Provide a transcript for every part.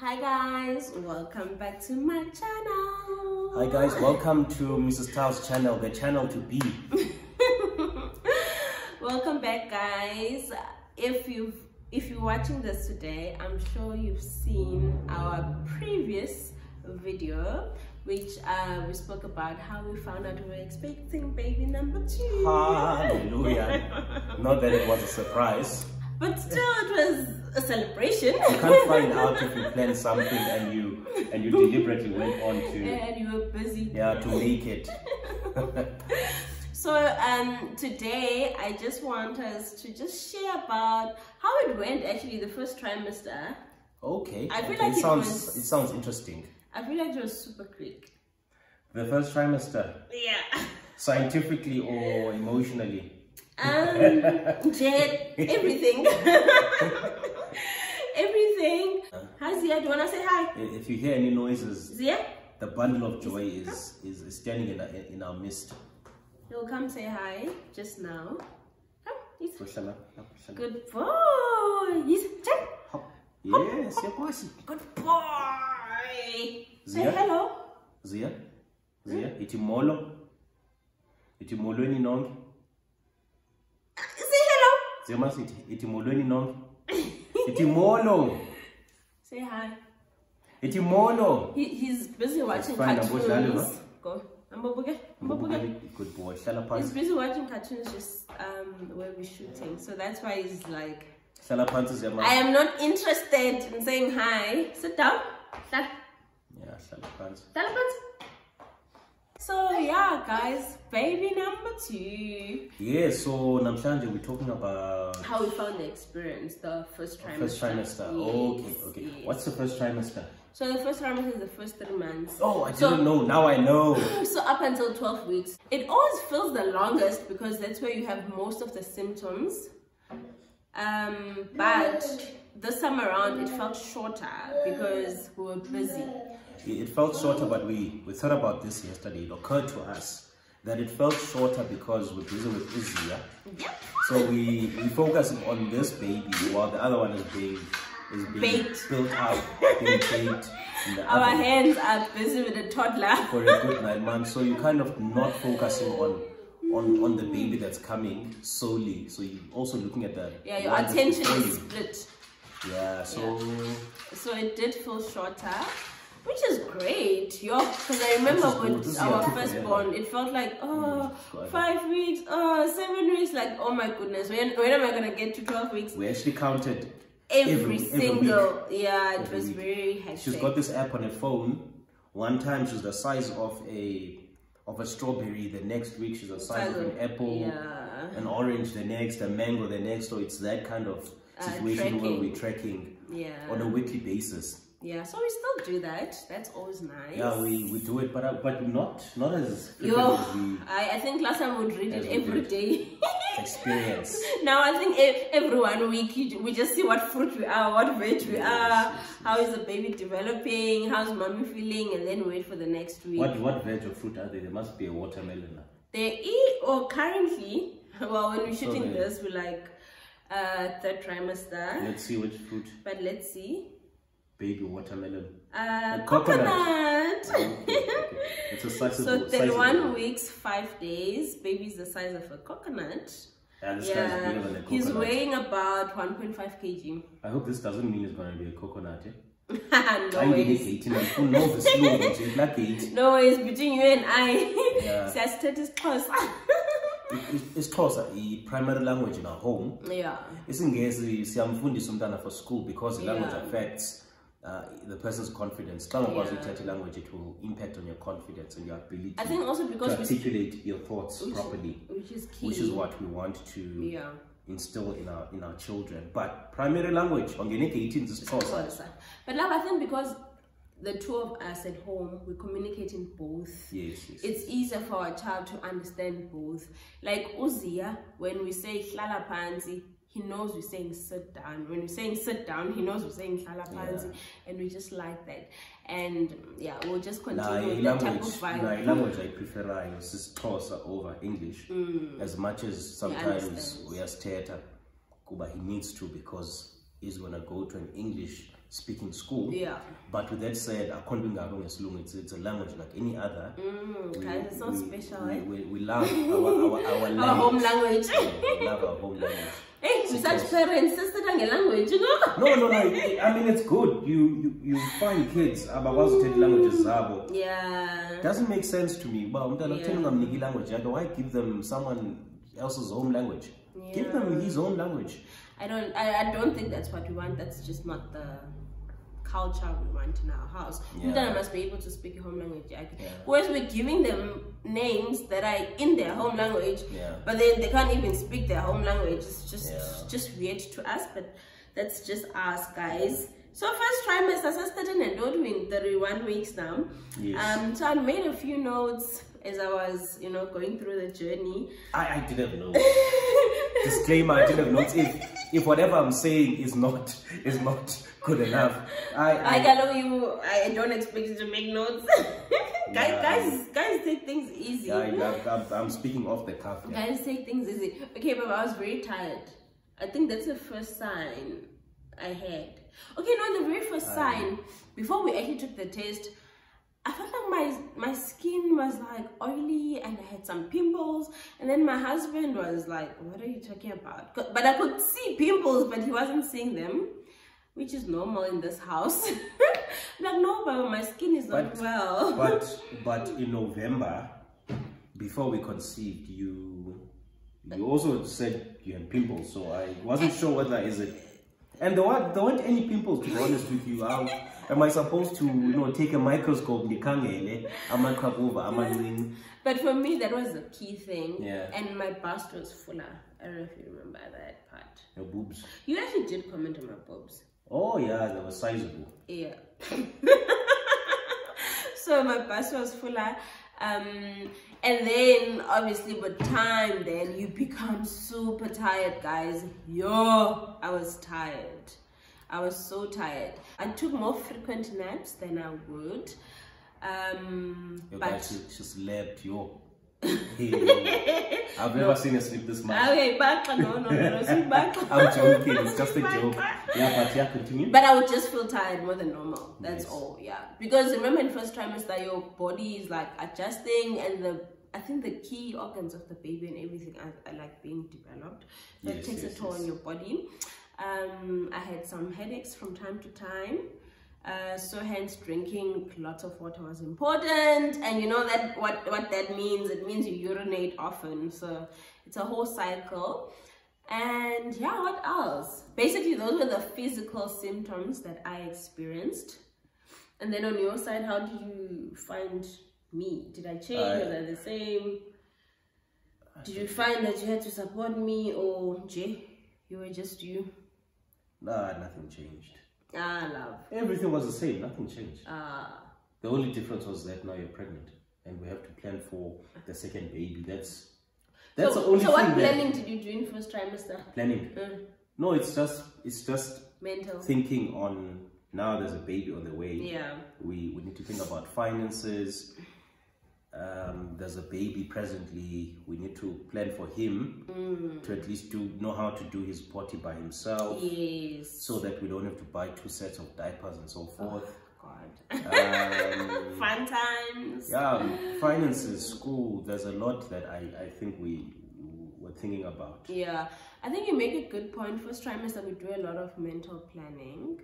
Hi guys, welcome back to my channel. Hi guys, welcome to Mrs. Tao's channel, the channel to be. Welcome back guys. If you're watching this today, I'm sure you've seen our previous video which we spoke about how we found out we were expecting baby number 2. Hallelujah. Not that it was a surprise, but still it was a celebration. You can't find out if you planned something and you deliberately went on to, and you were busy, to make it. So today I just want us to just share about how it went actually the first trimester. Okay. I feel okay. like it sounds interesting. I feel like it was super quick. The first trimester? Yeah. Scientifically or emotionally? Everything. Everything. Hi Zia, do you wanna say hi? If you hear any noises, Zia? The bundle of joy is standing in our midst. He'll come say hi just now. Come, good boy. Yes, yes, your boss. Good boy. Zia? Say hello. Zia? Itimolo? Itimolweni nonke? Say hello. Zia masithi itimolweni nonke? Itimolo. Say hi. Itimolo. He's busy watching cartoons. Go. Good boy. He's busy watching cartoons just where we're shooting. So that's why he's like, I am not interested in saying hi. Sit down. Yeah, so yeah guys, baby number 2. Yeah, so namhlanje we're talking about how we found the experience, the first trimester. First trimester. Yes, Okay. Yes. What's the first trimester? So the first trimester is the first 3 months. Oh, I didn't know. Now I know. So up until 12 weeks. It always feels the longest because that's where you have most of the symptoms. But this time around it felt shorter because we were busy. It felt shorter, but we thought about this yesterday. It occurred to us that it felt shorter because we're busy with Izzy. Yep. So we focus on this baby while the other one is being baked. Built up, being baked. Our hands are busy with a toddler for a good 9 months. So you're kind of not focusing on the baby that's coming solely. So you're also looking at the your attention is split. Yeah. So it did feel shorter, which is great. Because I remember with our firstborn, it felt like 5 weeks, 7 weeks. Like, oh my goodness, when am I gonna get to 12 weeks? We actually counted every single week. Yeah, it was very hectic. She's got this app on her phone. One time she's the size of a strawberry, the next week she's the size of an apple, an orange the next, a mango the next. So it's that kind of situation where we're tracking on a weekly basis. Yeah, so we still do that. That's always nice. Yeah, we do it, but not as frequently as we. I think last time we'd read it every day. Experience. Now I think every 1 week we just see what fruit we are, what veg we are, how is the baby developing, how's mommy feeling, and then wait for the next week. What veg or fruit are they? There must be a watermelon. They eat, or currently, well, when we're shooting this, we're like 3rd trimester. Let's see which fruit. But let's see. Baby watermelon. Coconut. Okay. It's a sizable. So 31 weeks, 5 days. Baby's the size of a coconut. Yeah, this guy's bigger than a coconut. He's weighing about 1.5 kg. I hope this doesn't mean it's going to be a coconut. No ways. No ways, between you and I. It's close. The primary language in our home. Yeah. It's in for school because the language affects the person's confidence. Language, it will impact on your confidence and your ability. I think also because to articulate your thoughts properly, which is key. Which is what we want to instill in our children. But primary language on your 18 is Xhosa. But now I think because the 2 of us at home, we communicate in both. Yes. It's easier for our child to understand both. Like Uzia, when we say hlala phansi, he knows we're saying sit down. When we're saying sit down, he knows we're saying hlala phansi, and we just like that. And yeah, we'll just continue with that type of vibe. Language I prefer is Xhosa over English, as much as sometimes we are theater, Kuba he needs to, because he's gonna go to an English speaking school. Yeah. But with that said, it's a language like any other. Guys, it's so special, eh? We love our language. Our home language. We love our home language. Hey, we such parents, sister language, you know? No. I mean, it's good. You find kids about languages. Yeah. Doesn't make sense to me. But telling them Nigi language, why give them someone else's home language? Yeah. Give them his own language. I don't think that's what we want. That's just not the culture we want in our house. Children must be able to speak your home language. Whereas we're giving them names that are in their home language, but then they can't even speak their home language. It's just weird to us, but that's just us, guys. So first trimester, I started and doing 31 weeks now. Yes. So I made a few notes as I was, going through the journey. I didn't have notes. Disclaimer, I didn't have notes. If whatever I'm saying is not good enough, I don't expect you to make notes. Guys take things easy. I'm speaking off the cuff. Guys take things easy. Okay, but I was very tired. I think that's the first sign I had. Okay, no, the very first sign, before we actually took the test, I felt like my skin was like oily and I had some pimples, and then my husband was like, what are you talking about? But I could see pimples, but he wasn't seeing them, which is normal in this house. Like, no, but my skin is not well. But in November, before we conceived, you also said you had pimples, so I wasn't sure whether is it. And there weren't any pimples, to be honest with you. Am I supposed to, take a microscope? But for me, that was the key thing. Yeah. And my bust was fuller. I don't know if you remember that part. Your boobs. You actually did comment on my boobs. Oh yeah, they were sizable. Yeah. So my bust was fuller. And then obviously with time, then you become super tired, guys. I was tired. I was so tired. I took more frequent naps than I would. But she slept, I've never seen her sleep this much. Okay, no, I'm joking, it's just a joke. Yeah, continue. But I would just feel tired more than normal. That's all, Because remember in first trimester, your body is like adjusting, and I think the key organs of the baby and everything are like being developed. So it takes a toll on your body. I had some headaches from time to time. So hence drinking lots of water was important, and you know that what that means. It means you urinate often, so it's a whole cycle. And what else? Basically those were the physical symptoms that I experienced. And then on your side, how did you find me? Did I change? Was I the same? Did you find that you had to support me, or Jay, you were just you? Nah, nothing changed. Love. Everything was the same, nothing changed. The only difference was that now you're pregnant and we have to plan for the second baby. That's the only thing. So what planning did you do in first trimester? Planning? No, it's just mental thinking on, now there's a baby on the way. Yeah. We need to think about finances. There's a baby presently. We need to plan for him to at least know how to do his potty by himself. Yes. So that we don't have to buy 2 sets of diapers and so forth. Oh, God. Fun times. Yeah, finances, school. There's a lot that I think we were thinking about. Yeah, I think you make a good point. First trimester, we do a lot of mental planning.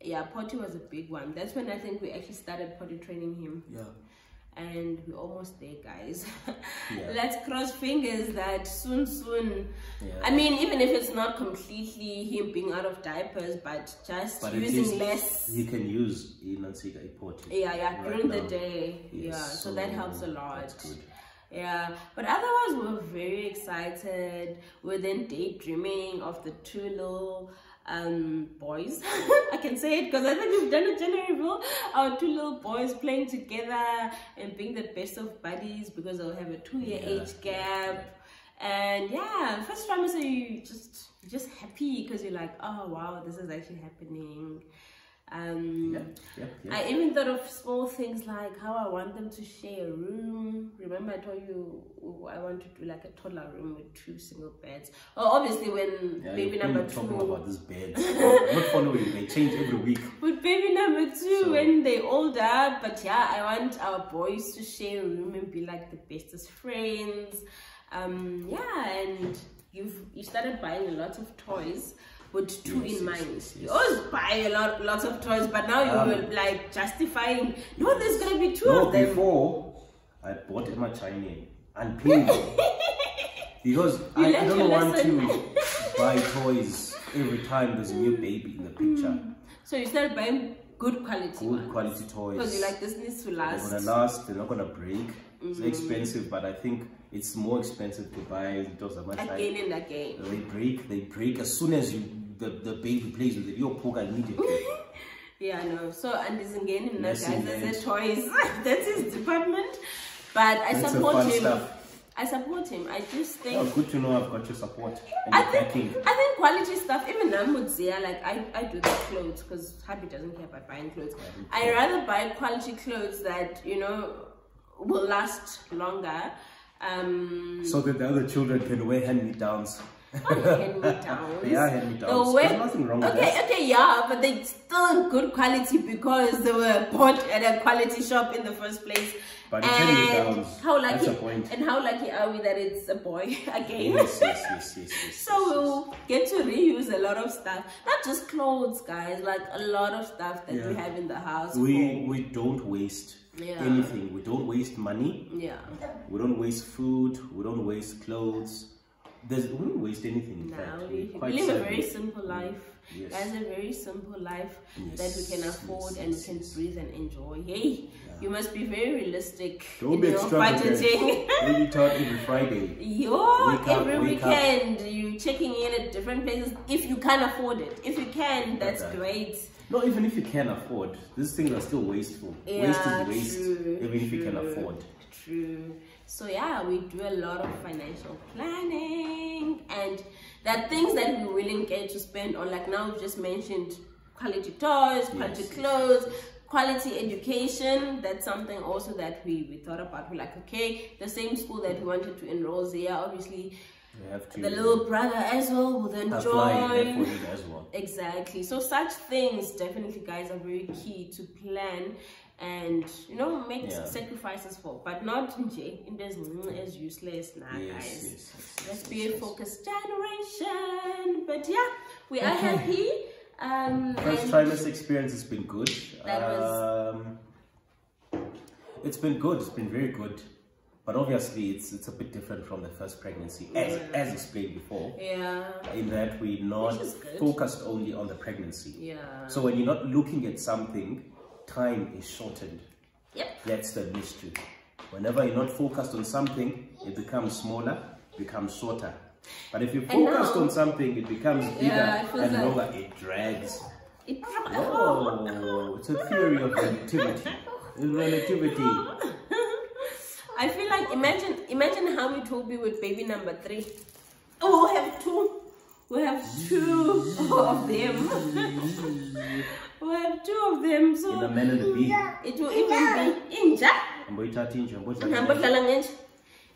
Yeah. Potty was a big one. That's when I think we actually started potty training him. Yeah. And we're almost there, guys. Let's cross fingers that soon. I mean, even if it's not completely him being out of diapers, but using less. He can use a potty. During the day. Yes, so that helps a lot. That's good. Yeah, but otherwise we were very excited. We were then daydreaming of the 2 little boys. I can say it because I think we've done a gender reveal. Our 2 little boys playing together and being the best of buddies, because they'll have a 2-year age gap. And first trimester, you just happy because you're like, oh wow, this is actually happening. I even thought of small things like how I want them to share a room. Remember I told you I want to do like a toddler room with 2 single beds. Obviously when baby number 2, talking about this bed. I'm not following, they change every week. With baby number 2, when they older, but yeah, I want our boys to share a room and be like the bestest friends. And you started buying a lot of toys with 2 in mind. You always buy lots of toys, but now you were like justifying, no, there's gonna be 2 of them. Before I bought Emma Chinese and paid because I don't want to buy toys every time there's a new baby in the picture. So you started buying good quality toys because you like, this needs to last. They're gonna last, they're not gonna break. It's expensive, but I think it's more expensive to buy those again and again. They break as soon as the baby plays with it. You're poor immediately. Yeah, no. So and this again in that guys, there's toys. That's his department. But I support him. I support him. I just think. Oh, good to know I've got your support. And I think quality stuff. Even I would say like I do the clothes because hubby doesn't care about buying clothes. I rather buy quality clothes that will last longer. So that the other children can wear hand-me-downs. Hand-me-downs. They are hand-me-downs. There's nothing wrong with that. Okay, yeah, but they're still good quality because they were bought at a quality shop in the first place. But hand-me-downs, that's the point. And how lucky are we that it's a boy again? Yes. So we'll get to reuse a lot of stuff. Not just clothes, guys, like a lot of stuff that we have in the house. We don't waste anything. We don't waste money. We don't waste food. We don't waste clothes. We don't waste anything. In fact, we live a very simple life. Guys, a very simple life that we can afford and we can breathe and enjoy. Hey, you must be very realistic in your budgeting. We eat out every Friday. Every weekend you checking in at different places if you can afford it. If you can, that's great. No, even if you can afford, these things are still wasteful. Waste is waste, even if you can afford. True. So yeah, we do a lot of financial planning, and there are things that we're willing to spend on. Like now, we just mentioned quality toys, quality clothes, quality education. That's something also that we thought about. We're like, okay, the same school that we wanted to enroll Zia, obviously. The little brother as well will then join. As well. Exactly. So such things definitely, guys, are very key to plan and make sacrifices for, but not as useless now, guys. Let's be a focused generation. But yeah, we are happy. First trimester experience has been good. It's been good. It's been very good. But obviously, it's a bit different from the first pregnancy, as explained before. In that we're not focused only on the pregnancy. So when you're not looking at something, time is shortened. That's the mystery. Whenever you're not focused on something, it becomes smaller, becomes shorter. But if you're focused on something, it becomes bigger and longer. It drags. Oh, it's a theory of relativity. I feel like imagine how it will be with baby number 3. Oh, we have 2. We have 2 of them. We have 2 of them. So in a man and a bee. It will even be inja.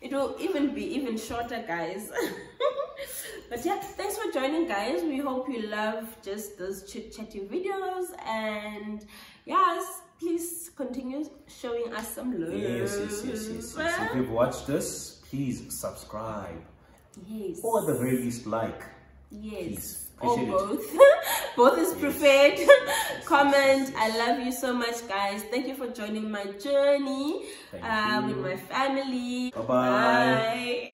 It will even be even shorter, guys. But yeah, thanks for joining, guys. We hope you love just those chit-chatty videos, and yes, please continue showing us some love. Yes. If you've watched this, please subscribe. Or at the very least, like. Please. Or both. Both is preferred. Comment. I love you so much, guys. Thank you for joining my journey with my family. Bye-bye. Bye.